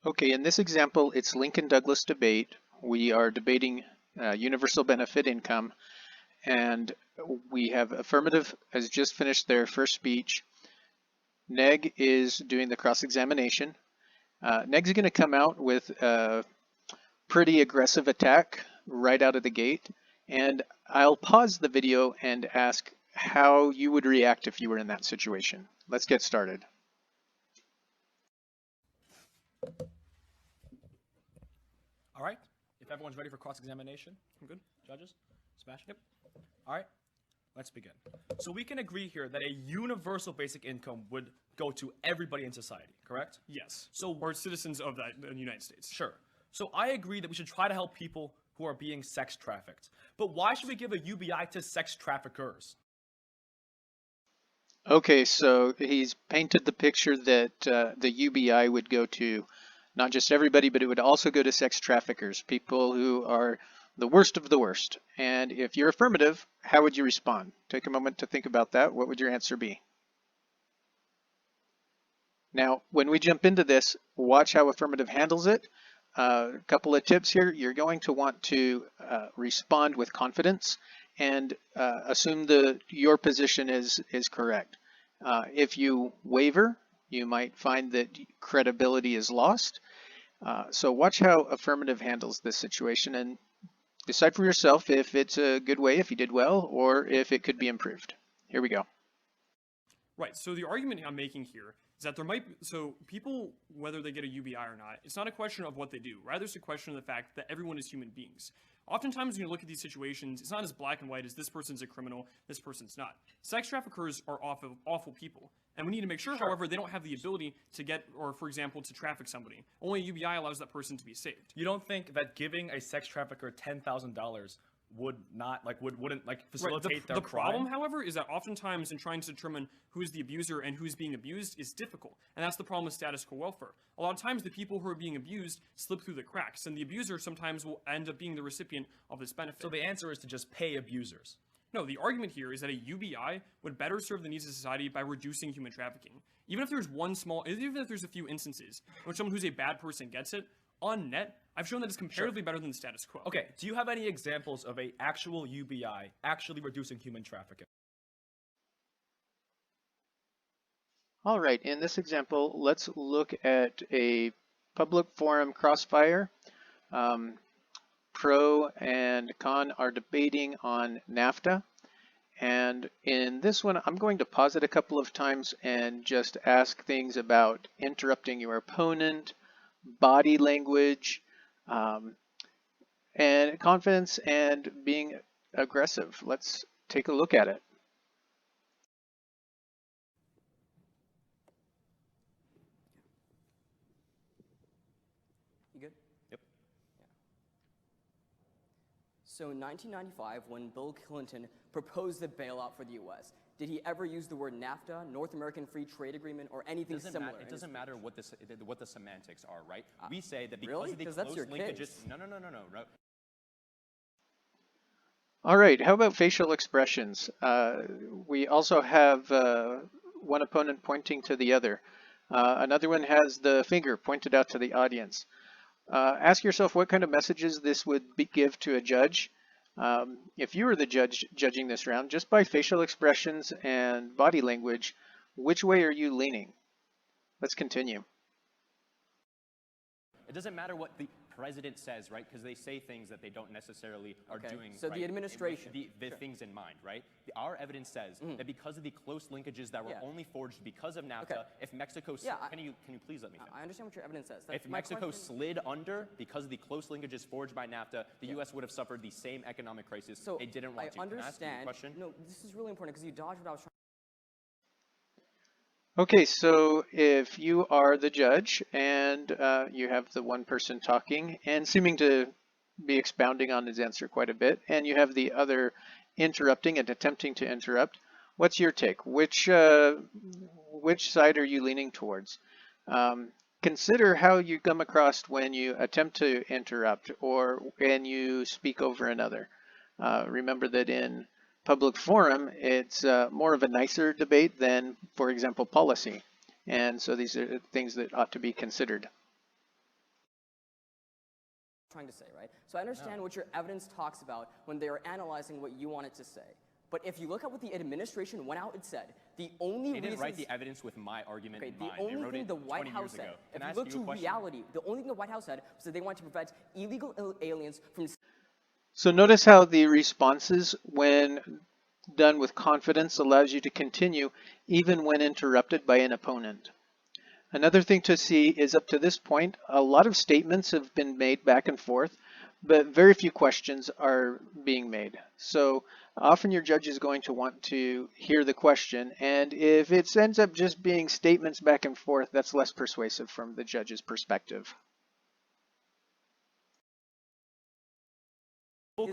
Okay, in this example, it's Lincoln-Douglas debate. We are debating universal benefit income, and we have affirmative has just finished their first speech. Neg is doing the cross-examination. Neg's going to come out with a pretty aggressive attack right out of the gate, and I'll pause the video and ask how you would react if you were in that situation. Let's get started. All right, if everyone's ready for cross-examination, I'm good. Judges? Smash? Yep. All right, let's begin. So we can agree here that a universal basic income would go to everybody in society, correct? Yes. So Or citizens of the United States. sure. So I agree that we should try to help people who are being sex trafficked. But why should we give a UBI to sex traffickers? Okay, so he's painted the picture that the UBI would go to not just everybody, but it would also go to sex traffickers, people who are the worst of the worst. And if you're affirmative, how would you respond? Take a moment to think about that. What would your answer be? Now, when we jump into this, watch how affirmative handles it. A couple of tips here. You're going to want to respond with confidence and assume that your position is correct. If you waver, you might find that credibility is lost. So watch how affirmative handles this situation and decide for yourself if it's a good way, if you did well, or if it could be improved. Here we go. Right. So the argument I'm making here is that there might be, so people, whether they get a UBI or not, it's not a question of what they do. Rather, it's a question of the fact that everyone is human beings. Oftentimes, when you look at these situations, it's not as black and white as this person's a criminal, this person's not. Sex traffickers are awful people. And we need to make sure, however, they don't have the ability to get, or for example, to traffic somebody. Only a UBI allows that person to be saved. You don't think that giving a sex trafficker $10,000 would not wouldn't facilitate The their problem, crime? however, is that oftentimes in trying to determine who is the abuser and who's being abused is difficult. And that's the problem with status quo welfare. A lot of times the people who are being abused slip through the cracks, and the abuser sometimes will end up being the recipient of this benefit. So the answer is to just pay abusers. No, the argument here is that a UBI would better serve the needs of society by reducing human trafficking. Even if there's a few instances in which someone who's a bad person gets it, on net, I've shown that it's comparatively better than the status quo. Okay, do you have any examples of a actual UBI actually reducing human trafficking? All right, in this example, let's look at a public forum crossfire. Pro and con are debating on NAFTA. And in this one, I'm going to pause it a couple of times and just ask things about interrupting your opponent, body language, and confidence and being aggressive. Let's take a look at it. You good? Yep. Yeah. So in 1995, when Bill Clinton proposed the bailout for the U.S., did he ever use the word NAFTA, North American Free Trade Agreement, or anything similar? It doesn't matter what the semantics are, right? We say that because really? of the 'Cause close that's your linkages. case. No. All right, how about facial expressions? We also have one opponent pointing to the other. Another one has the finger pointed out to the audience. Ask yourself what kind of messages this would give to a judge. If you were the judge judging this round, just by facial expressions and body language, which way are you leaning? Let's continue. It doesn't matter what the president says, right? Because they say things that they don't necessarily are doing. So the right, administration. with the things in mind, right? Our evidence says that because of the close linkages that were only forged because of NAFTA, if Mexico, can you please let me finish? I understand what your evidence says. If Mexico slid under because of the close linkages forged by NAFTA, the U.S. would have suffered the same economic crisis So they didn't want to. I understand. Can I ask you a question? No, this is really important because you dodged what I was trying. Okay, so if you are the judge and you have the one person talking and seeming to be expounding on his answer quite a bit, and you have the other interrupting and attempting to interrupt, what's your take? Which side are you leaning towards? Consider how you come across when you attempt to interrupt or when you speak over another. Remember that in public forum, it's more of a nicer debate than, for example, policy. And so these are things that ought to be considered. trying to say, right? So I understand what your evidence talks about when they are analyzing what you want it to say. But if you look at what the administration went out and said, the only They didn't write the evidence with my argument in mind. The only thing the White House said, if you look to reality, the only thing the White House said was that they wanted to prevent illegal aliens from... So notice how the responses, when done with confidence, allows you to continue even when interrupted by an opponent. Another thing to see is up to this point, a lot of statements have been made back and forth, but very few questions are being made. So often your judge is going to want to hear the question, and if it ends up just being statements back and forth, that's less persuasive from the judge's perspective.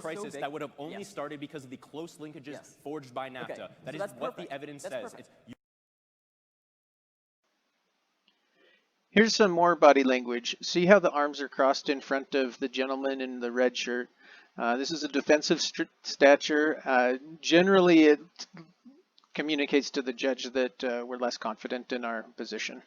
Crisis that would have only started because of the close linkages forged by NAFTA. That is what the evidence says. Here's some more body language. See how the arms are crossed in front of the gentleman in the red shirt. This is a defensive stature. Generally, it communicates to the judge that we're less confident in our position.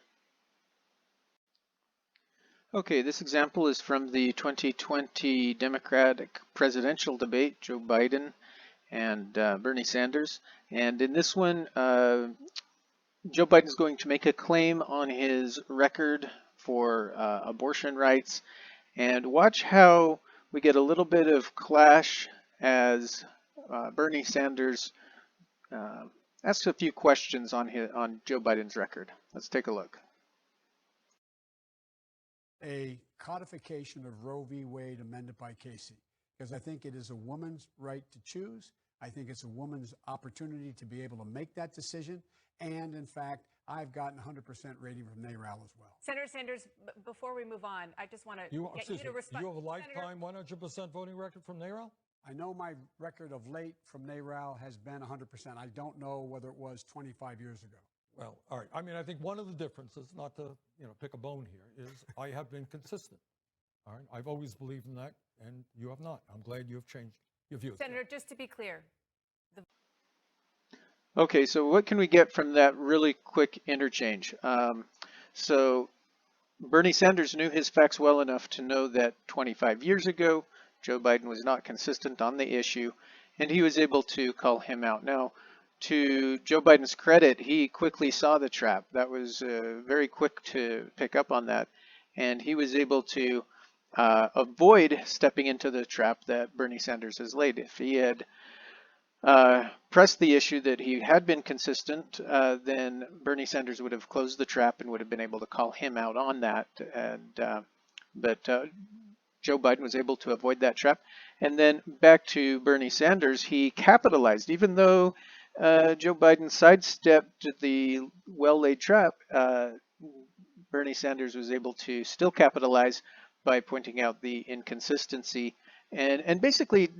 Okay, this example is from the 2020 Democratic presidential debate, Joe Biden and Bernie Sanders. And in this one, Joe Biden is going to make a claim on his record for abortion rights. And watch how we get a little bit of clash as Bernie Sanders asks a few questions on Joe Biden's record. Let's take a look. A codification of Roe v. Wade amended by Casey, because I think it is a woman's right to choose. I think it's a woman's opportunity to be able to make that decision. And in fact, I've gotten 100% rating from NARAL as well. Senator Sanders, before we move on, I just want to get you to respond. You have a lifetime 100% voting record from NARAL? I know my record of late from NARAL has been 100%. I don't know whether it was 25 years ago. Well, all right. I mean, I think one of the differences, not to pick a bone here, is I have been consistent. All right. I've always believed in that, and you have not. I'm glad you have changed your views. Senator, just to be clear. Okay, so what can we get from that really quick interchange? So Bernie Sanders knew his facts well enough to know that 25 years ago, Joe Biden was not consistent on the issue, and he was able to call him out. Now, to Joe Biden's credit, he quickly saw the trap. That was very quick to pick up on that, and he was able to avoid stepping into the trap that Bernie Sanders has laid. If he had pressed the issue that he had been consistent, then Bernie Sanders would have closed the trap and would have been able to call him out on that. But Joe Biden was able to avoid that trap. And then back to Bernie Sanders, he capitalized. Even though Joe Biden sidestepped the well-laid trap, Bernie Sanders was able to still capitalize by pointing out the inconsistency. And basically,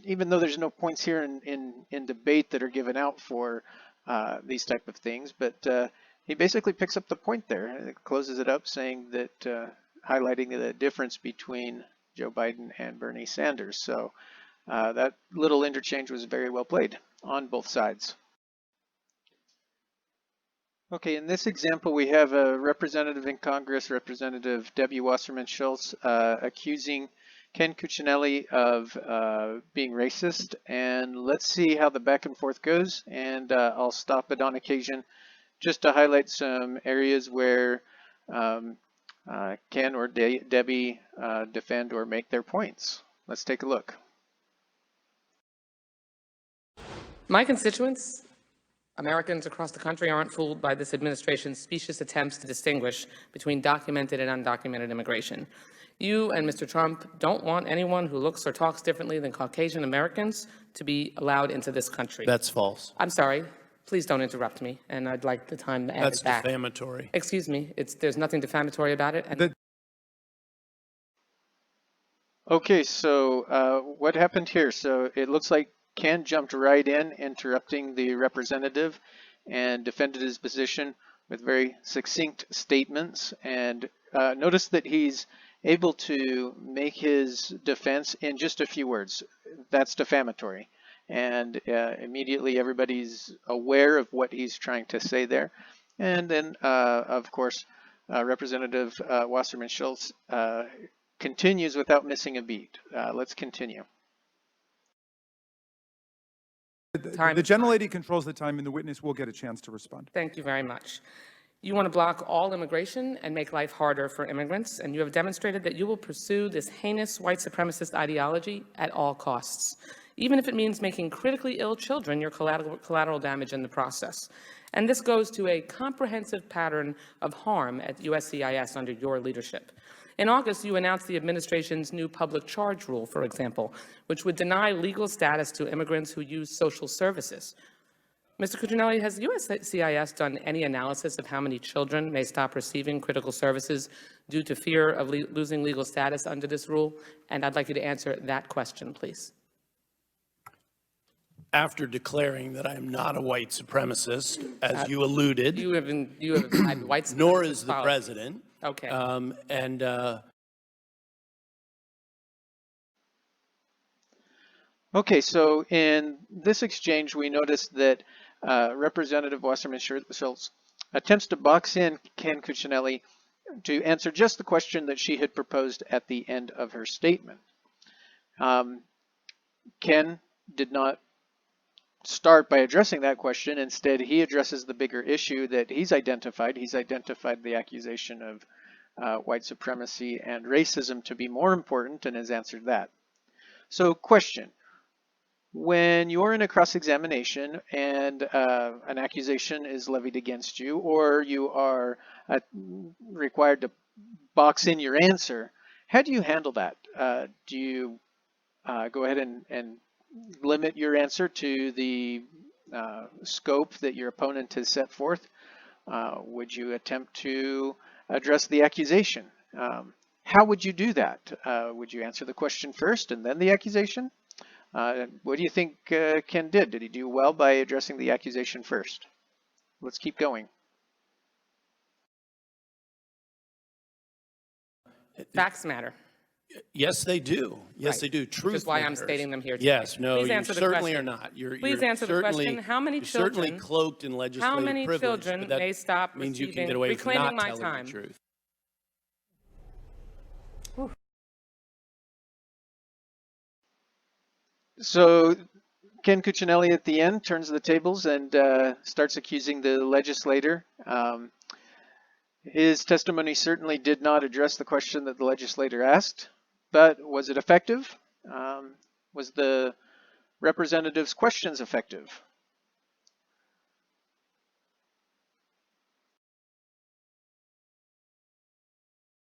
even though there's no points here in debate that are given out for these type of things, but he basically picks up the point there and closes it up, saying that highlighting the difference between Joe Biden and Bernie Sanders. So that little interchange was very well played on both sides. Okay, in this example, we have a representative in Congress, Representative Debbie Wasserman Schultz, accusing Ken Cuccinelli of being racist, and let's see how the back and forth goes, and I'll stop it on occasion just to highlight some areas where Ken or Debbie defend or make their points. Let's take a look. My constituents, Americans across the country, aren't fooled by this administration's specious attempts to distinguish between documented and undocumented immigration. You and Mr. Trump don't want anyone who looks or talks differently than Caucasian Americans to be allowed into this country. That's false. I'm sorry. Please don't interrupt me, and I'd like the time to add That's it back. defamatory. Excuse me. There's nothing defamatory about it. And Okay, so what happened here? So it looks like Ken jumped right in, interrupting the representative, and defended his position with very succinct statements. And notice that he's able to make his defense in just a few words. That's defamatory. And immediately everybody's aware of what he's trying to say there. And then, of course, Representative Wasserman Schultz continues without missing a beat. Let's continue. The gentlelady controls the time, and the witness will get a chance to respond. Thank you very much. You want to block all immigration and make life harder for immigrants, and you have demonstrated that you will pursue this heinous white supremacist ideology at all costs, even if it means making critically ill children your collateral damage in the process. And this goes to a comprehensive pattern of harm at USCIS under your leadership. In August, you announced the administration's new public charge rule, for example, which would deny legal status to immigrants who use social services. Mr. Cuccinelli, has USCIS done any analysis of how many children may stop receiving critical services due to fear of losing legal status under this rule? And I'd like you to answer that question, please. After declaring that I am not a white supremacist, as you alluded, you have had white supremacist nor is the policy. president. Okay. Okay, so in this exchange, we noticed that Representative Wasserman Schultz attempts to box in Ken Cuccinelli to answer just the question that she had proposed at the end of her statement. Ken did not start by addressing that question. Instead, he addresses the bigger issue that he's identified. He's identified the accusation of white supremacy and racism to be more important and has answered that. So, question. When you're in a cross-examination and an accusation is levied against you, or you are required to box in your answer, how do you handle that? Do you go ahead and limit your answer to the scope that your opponent has set forth? Would you attempt to address the accusation? How would you do that? Would you answer the question first and then the accusation? What do you think Ken did? Did he do well by addressing the accusation first? Let's keep going. Facts matter. Yes, they do. Yes, Right. they do. Truth Which is why I'm matters. stating them here today. Yes, no, Please you answer the certainly question. are not. Please answer the question. How many you're certainly children- cloaked in legislative How many privilege, children but that may stop means you can receiving, get away with reclaiming not my telling time? the truth. So Ken Cuccinelli at the end turns the tables and starts accusing the legislator. His testimony certainly did not address the question that the legislator asked, but was it effective? Was the representative's questions effective?